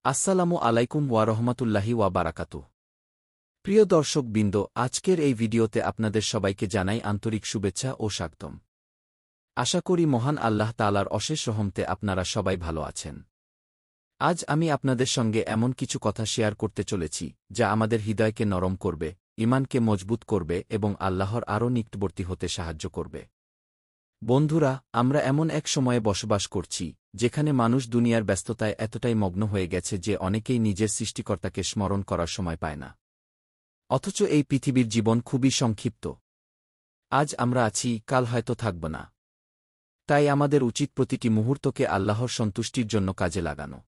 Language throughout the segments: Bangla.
আসসালামু আলাইকুম ওয়া রহমাতুল্লাহি ওয়া বারাকাতুহু। প্রিয় দর্শকবৃন্দ, আজকের এই ভিডিওতে আপনাদের সবাইকে জানাই আন্তরিক শুভেচ্ছা ও স্বাগতম। আশা করি মহান আল্লাহ তাআলার অশেষ রহমতে আপনারা সবাই ভালো আছেন। আজ আমি আপনাদের সঙ্গে এমন কিছু কথা শেয়ার করতে চলেছি যা আমাদের হৃদয়কে নরম করবে, ঈমানকে মজবুত করবে এবং আল্লাহর আরও নিকটবর্তী হতে সাহায্য করবে। বন্ধুরা, আমরা এমন এক সময়ে বসবাস করছি যেখানে মানুষ দুনিয়ার ব্যস্ততায় এতটাই মগ্ন হয়ে গেছে যে অনেকেই নিজের সৃষ্টিকর্তাকে স্মরণ করার সময় পায় না। অথচ এই পৃথিবীর জীবন খুবই সংক্ষিপ্ত। আজ আমরা আছি, কাল হয়তো থাকব না। তাই আমাদের উচিত প্রতিটি মুহূর্তকে আল্লাহর সন্তুষ্টির জন্য কাজে লাগানো।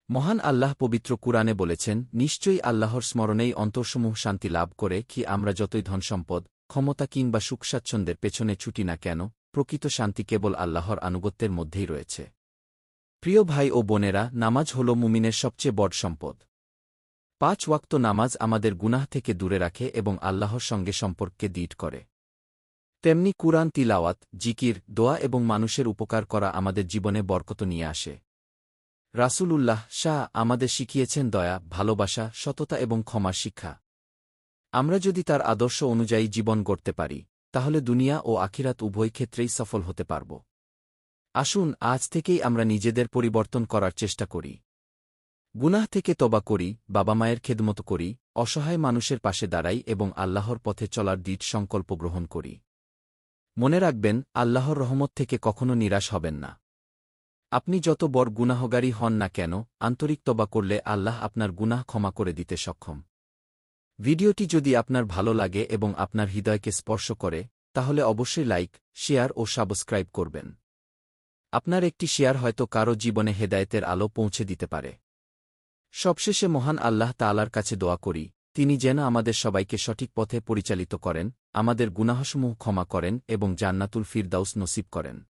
মহান আল্লাহ পবিত্র কুরআনে বলেছেন, নিশ্চয়ই আল্লাহর স্মরণেই অন্তরসমূহ শান্তি লাভ করে। কি আমরা যতই ধনসম্পদ, ক্ষমতা কিংবা সুখস্বাচ্ছন্দ্যের পেছনে ছুটি না কেন, প্রকৃত শান্তি কেবল আল্লাহর আনুগত্যের মধ্যেই রয়েছে। প্রিয় ভাই ও বোনেরা, নামাজ হল মুমিনের সবচেয়ে বড় সম্পদ। ৫ ওয়াক্ত নামাজ আমাদের গুনাহ থেকে দূরে রাখে এবং আল্লাহর সঙ্গে সম্পর্ককে দৃঢ় করে। তেমনি কুরআন তিলাওয়াত, জিকির, দোয়া এবং মানুষের উপকার করা আমাদের জীবনে বরকত নিয়ে আসে। রাসূলুল্লাহ শাহ আমাদের শিখিয়েছেন দয়া, ভালোবাসা, সততা এবং ক্ষমার শিক্ষা। আমরা যদি তার আদর্শ অনুযায়ী জীবন গড়তে পারি, তাহলে দুনিয়া ও আখিরাত উভয় ক্ষেত্রেই সফল হতে পারব। আসুন আজ থেকেই আমরা নিজেদের পরিবর্তন করার চেষ্টা করি। গুনাহ থেকে তওবা করি, বাবা মায়ের খেদমত করি, অসহায় মানুষের পাশে দাঁড়াই এবং আল্লাহর পথে চলার দৃঢ় সংকল্প গ্রহণ করি। মনে রাখবেন, আল্লাহর রহমত থেকে কখনো নিরাশ হবেন না। আপনি যত বড় গুনাহগারী হন না কেন, আন্তরিক তওবা করলে আল্লাহ আপনার গুনাহ ক্ষমা করে দিতে সক্ষম। ভিডিওটি যদি আপনার ভালো লাগে এবং আপনার হৃদয়কে স্পর্শ করে, তাহলে অবশ্যই লাইক, শেয়ার ও সাবস্ক্রাইব করবেন। আপনার একটি শেয়ার হয়তো কারো জীবনে হেদায়েতের আলো পৌঁছে দিতে পারে। সবশেষে মহান আল্লাহ তাআলার কাছে দোয়া করি, তিনি যেন আমাদের সবাইকে সঠিক পথে পরিচালিত করেন, আমাদের গুনাহসমূহ ক্ষমা করেন এবং জান্নাতুল ফিরদাউস নসিব করেন।